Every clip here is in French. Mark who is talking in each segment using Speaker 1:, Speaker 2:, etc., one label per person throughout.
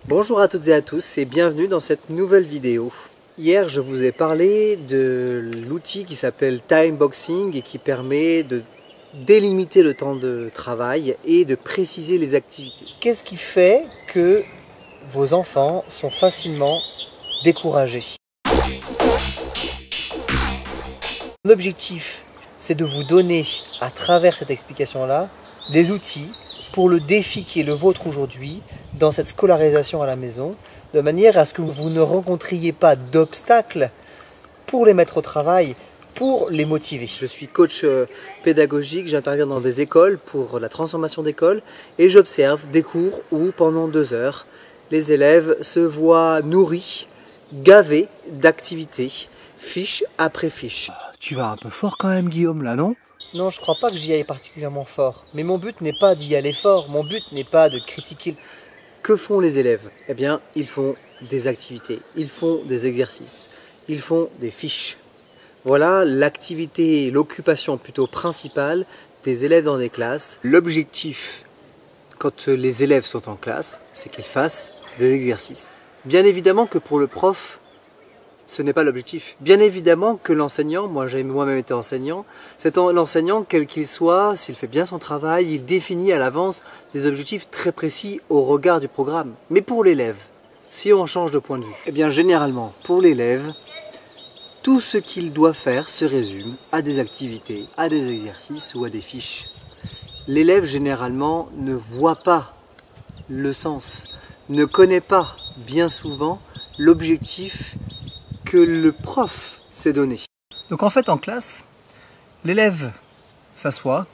Speaker 1: Bonjour à toutes et à tous et bienvenue dans cette nouvelle vidéo. Hier je vous ai parlé de l'outil qui s'appelle Timeboxing et qui permet de délimiter le temps de travail et de préciser les activités. Qu'est-ce qui fait que vos enfants sont facilement découragés? L'objectif, c'est de vous donner à travers cette explication-là des outils pour le défi qui est le vôtre aujourd'hui dans cette scolarisation à la maison, de manière à ce que vous ne rencontriez pas d'obstacles pour les mettre au travail, pour les motiver. Je suis coach pédagogique, j'interviens dans des écoles pour la transformation d'écoles et j'observe des cours où pendant 2 heures, les élèves se voient nourris, gavés d'activités, fiche après fiche.
Speaker 2: Tu vas un peu fort quand même, Guillaume, là, non?
Speaker 1: Non, je ne crois pas que j'y aille particulièrement fort. Mais mon but n'est pas d'y aller fort. Mon but n'est pas de critiquer. Que font les élèves? Eh bien, ils font des activités, ils font des exercices, ils font des fiches. Voilà l'activité, l'occupation plutôt principale des élèves dans des classes. L'objectif, quand les élèves sont en classe, c'est qu'ils fassent des exercices. Bien évidemment que pour le prof, ce n'est pas l'objectif. Bien évidemment que l'enseignant, moi j'ai moi-même été enseignant, l'enseignant, quel qu'il soit, s'il fait bien son travail, il définit à l'avance des objectifs très précis au regard du programme. Mais pour l'élève, si on change de point de vue, eh bien généralement pour l'élève, tout ce qu'il doit faire se résume à des activités, à des exercices ou à des fiches. L'élève généralement ne voit pas le sens, ne connaît pas bien souvent l'objectif que le prof s'est donné.
Speaker 2: Donc en fait, en classe, l'élève s'assoit,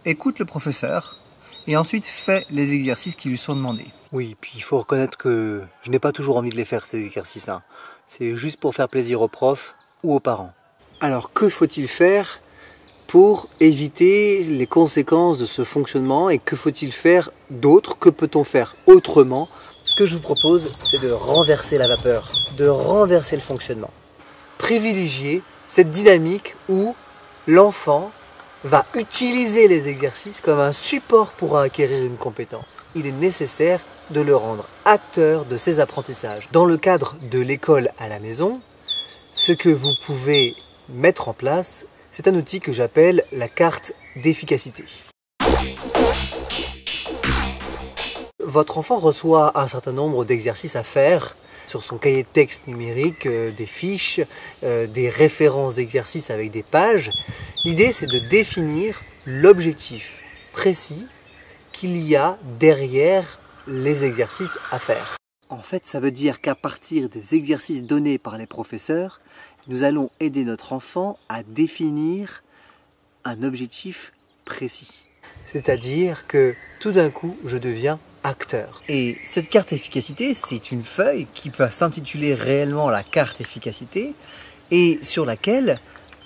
Speaker 2: écoute le professeur et ensuite fait les exercices qui lui sont demandés.
Speaker 1: Oui, puis il faut reconnaître que je n'ai pas toujours envie de les faire, ces exercices. C'est juste pour faire plaisir aux profs ou aux parents. Alors, que faut-il faire pour éviter les conséquences de ce fonctionnement et que faut-il faire d'autre? Que peut-on faire autrement? Ce que je vous propose, c'est de renverser la vapeur, de renverser le fonctionnement. Privilégier cette dynamique où l'enfant va utiliser les exercices comme un support pour acquérir une compétence. Il est nécessaire de le rendre acteur de ses apprentissages. Dans le cadre de l'école à la maison, ce que vous pouvez mettre en place, c'est un outil que j'appelle la carte d'efficacité. Votre enfant reçoit un certain nombre d'exercices à faire sur son cahier de texte numérique, des fiches, des références d'exercices avec des pages. L'idée, c'est de définir l'objectif précis qu'il y a derrière les exercices à faire. En fait, ça veut dire qu'à partir des exercices donnés par les professeurs, nous allons aider notre enfant à définir un objectif précis. C'est-à-dire que tout d'un coup, je deviens acteur. Et cette carte efficacité, c'est une feuille qui va s'intituler réellement la carte efficacité et sur laquelle,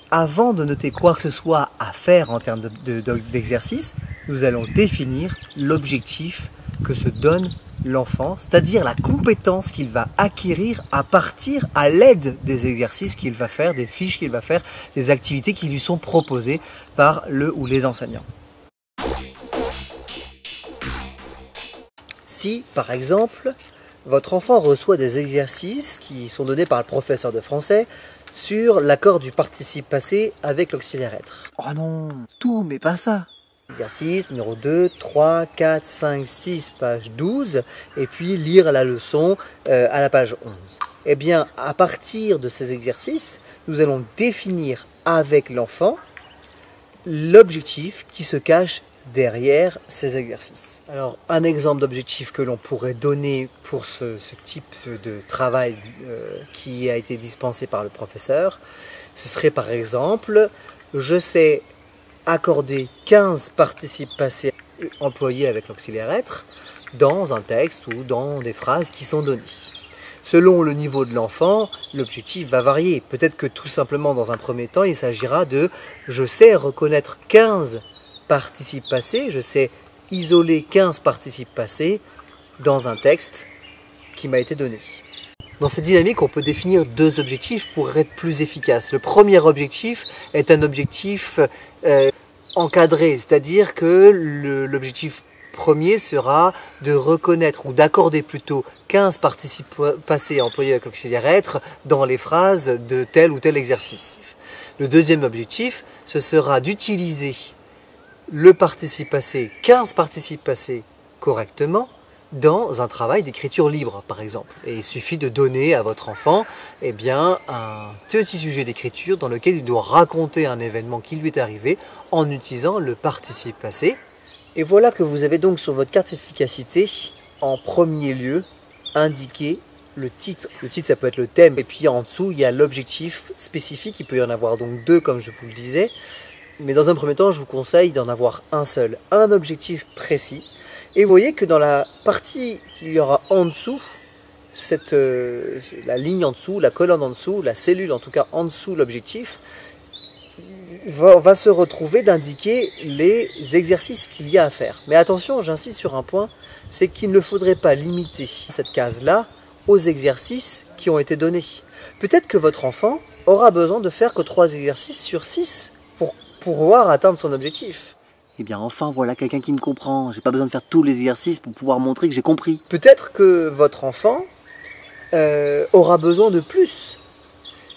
Speaker 1: avant de noter quoi que ce soit à faire en termes d'exercice, nous allons définir l'objectif que se donne l'enfant, c'est-à-dire la compétence qu'il va acquérir à l'aide des exercices qu'il va faire, des fiches qu'il va faire, des activités qui lui sont proposées par le ou les enseignants. Si, par exemple, votre enfant reçoit des exercices qui sont donnés par le professeur de français sur l'accord du participe passé avec l'auxiliaire être.
Speaker 2: Oh non, tout, mais pas ça.
Speaker 1: Exercice numéro 2, 3, 4, 5, 6, page 12, et puis lire la leçon à la page 11. Eh bien, à partir de ces exercices, nous allons définir avec l'enfant l'objectif qui se cache derrière ces exercices. Alors, un exemple d'objectif que l'on pourrait donner pour ce type de travail qui a été dispensé par le professeur, ce serait par exemple, je sais accorder 15 participes passés employés avec l'auxiliaire être dans un texte ou dans des phrases qui sont données. Selon le niveau de l'enfant, l'objectif va varier. Peut-être que tout simplement dans un premier temps, il s'agira de je sais reconnaître 15 participes passés, je sais isoler 15 participes passés dans un texte qui m'a été donné. Dans cette dynamique, on peut définir 2 objectifs pour être plus efficace. Le premier objectif est un objectif encadré, c'est-à-dire que l'objectif premier sera de reconnaître ou d'accorder plutôt 15 participes passés employés avec l'auxiliaire être dans les phrases de tel ou tel exercice. Le deuxième objectif, ce sera d'utiliser le participe passé, 15 participes passés correctement dans un travail d'écriture libre, par exemple. Et il suffit de donner à votre enfant un petit sujet d'écriture dans lequel il doit raconter un événement qui lui est arrivé en utilisant le participe passé. Et voilà que vous avez donc sur votre carte efficacité, en premier lieu, indiqué le titre. Le titre, ça peut être le thème, et puis en dessous, il y a l'objectif spécifique. Il peut y en avoir donc deux, comme je vous le disais. Mais dans un premier temps, je vous conseille d'en avoir un seul, un objectif précis. Et vous voyez que dans la partie qu'il y aura en dessous, la ligne en dessous, la colonne en dessous, la cellule en tout cas en dessous l'objectif, va se retrouver d'indiquer les exercices qu'il y a à faire. Mais attention, j'insiste sur un point, c'est qu'il ne faudrait pas limiter cette case-là aux exercices qui ont été donnés. Peut-être que votre enfant aura besoin de faire que 3 exercices sur 6 pour pouvoir atteindre son objectif.
Speaker 3: Eh bien enfin voilà quelqu'un qui me comprend, j'ai pas besoin de faire tous les exercices pour pouvoir montrer que j'ai compris.
Speaker 1: Peut-être que votre enfant aura besoin de plus.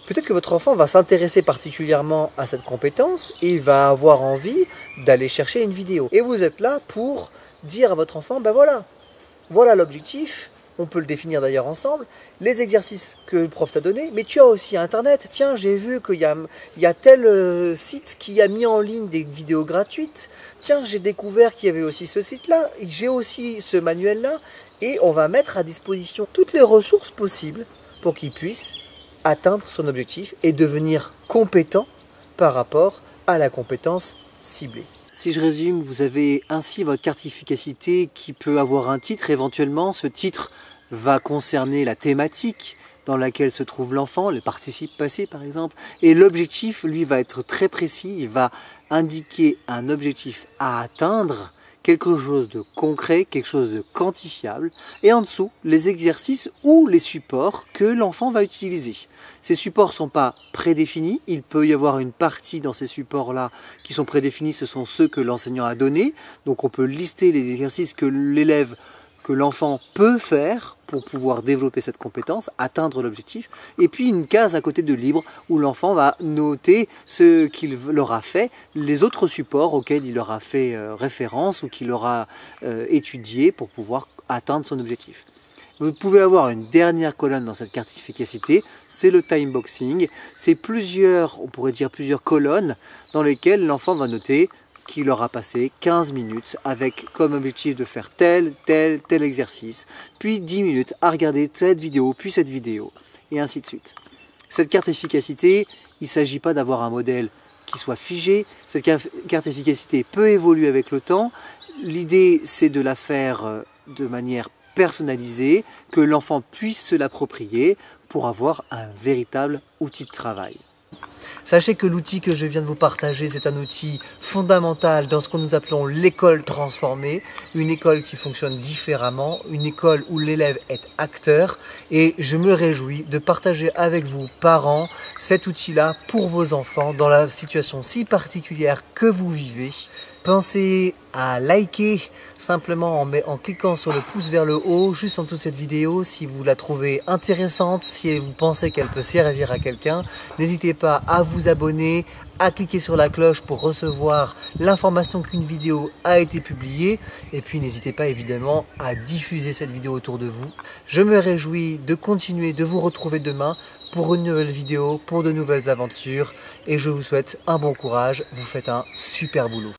Speaker 1: Peut-être que votre enfant va s'intéresser particulièrement à cette compétence et il va avoir envie d'aller chercher une vidéo. Et vous êtes là pour dire à votre enfant, ben voilà l'objectif. On peut le définir d'ailleurs ensemble, les exercices que le prof t'a donné, mais tu as aussi Internet. Tiens, j'ai vu qu'il y a tel site qui a mis en ligne des vidéos gratuites. Tiens, j'ai découvert qu'il y avait aussi ce site-là, j'ai aussi ce manuel-là, et on va mettre à disposition toutes les ressources possibles pour qu'il puisse atteindre son objectif et devenir compétent par rapport à la compétence ciblée.
Speaker 3: Si je résume, vous avez ainsi votre carte efficacité qui peut avoir un titre éventuellement. Ce titre va concerner la thématique dans laquelle se trouve l'enfant, le participe passé par exemple. Et l'objectif, lui, va être très précis. Il va indiquer un objectif à atteindre, quelque chose de concret, quelque chose de quantifiable. Et en dessous, les exercices ou les supports que l'enfant va utiliser. Ces supports ne sont pas prédéfinis, il peut y avoir une partie dans ces supports-là qui sont prédéfinis, ce sont ceux que l'enseignant a donnés. Donc on peut lister les exercices que l'enfant peut faire pour pouvoir développer cette compétence, atteindre l'objectif. Et puis une case à côté de libre où l'enfant va noter ce qu'il aura fait, les autres supports auxquels il aura fait référence ou qu'il aura étudié pour pouvoir atteindre son objectif. Vous pouvez avoir une dernière colonne dans cette carte efficacité, c'est le timeboxing. C'est on pourrait dire plusieurs colonnes dans lesquelles l'enfant va noter qu'il aura passé 15 minutes avec comme objectif de faire tel exercice, puis 10 minutes à regarder cette vidéo, puis cette vidéo, et ainsi de suite. Cette carte efficacité, il ne s'agit pas d'avoir un modèle qui soit figé. Cette carte efficacité peut évoluer avec le temps. L'idée, c'est de la faire de manière personnalisée, que l'enfant puisse se l'approprier pour avoir un véritable outil de travail.
Speaker 1: Sachez que l'outil que je viens de vous partager, c'est un outil fondamental dans ce que nous appelons l'école transformée, une école qui fonctionne différemment, une école où l'élève est acteur, et je me réjouis de partager avec vous, parents, cet outil-là pour vos enfants dans la situation si particulière que vous vivez. Pensez à liker simplement en cliquant sur le pouce vers le haut, juste en dessous de cette vidéo, si vous la trouvez intéressante, si vous pensez qu'elle peut servir à quelqu'un. N'hésitez pas à vous abonner, à cliquer sur la cloche pour recevoir l'information qu'une vidéo a été publiée. Et puis n'hésitez pas évidemment à diffuser cette vidéo autour de vous. Je me réjouis de continuer de vous retrouver demain pour une nouvelle vidéo, pour de nouvelles aventures. Et je vous souhaite un bon courage, vous faites un super boulot.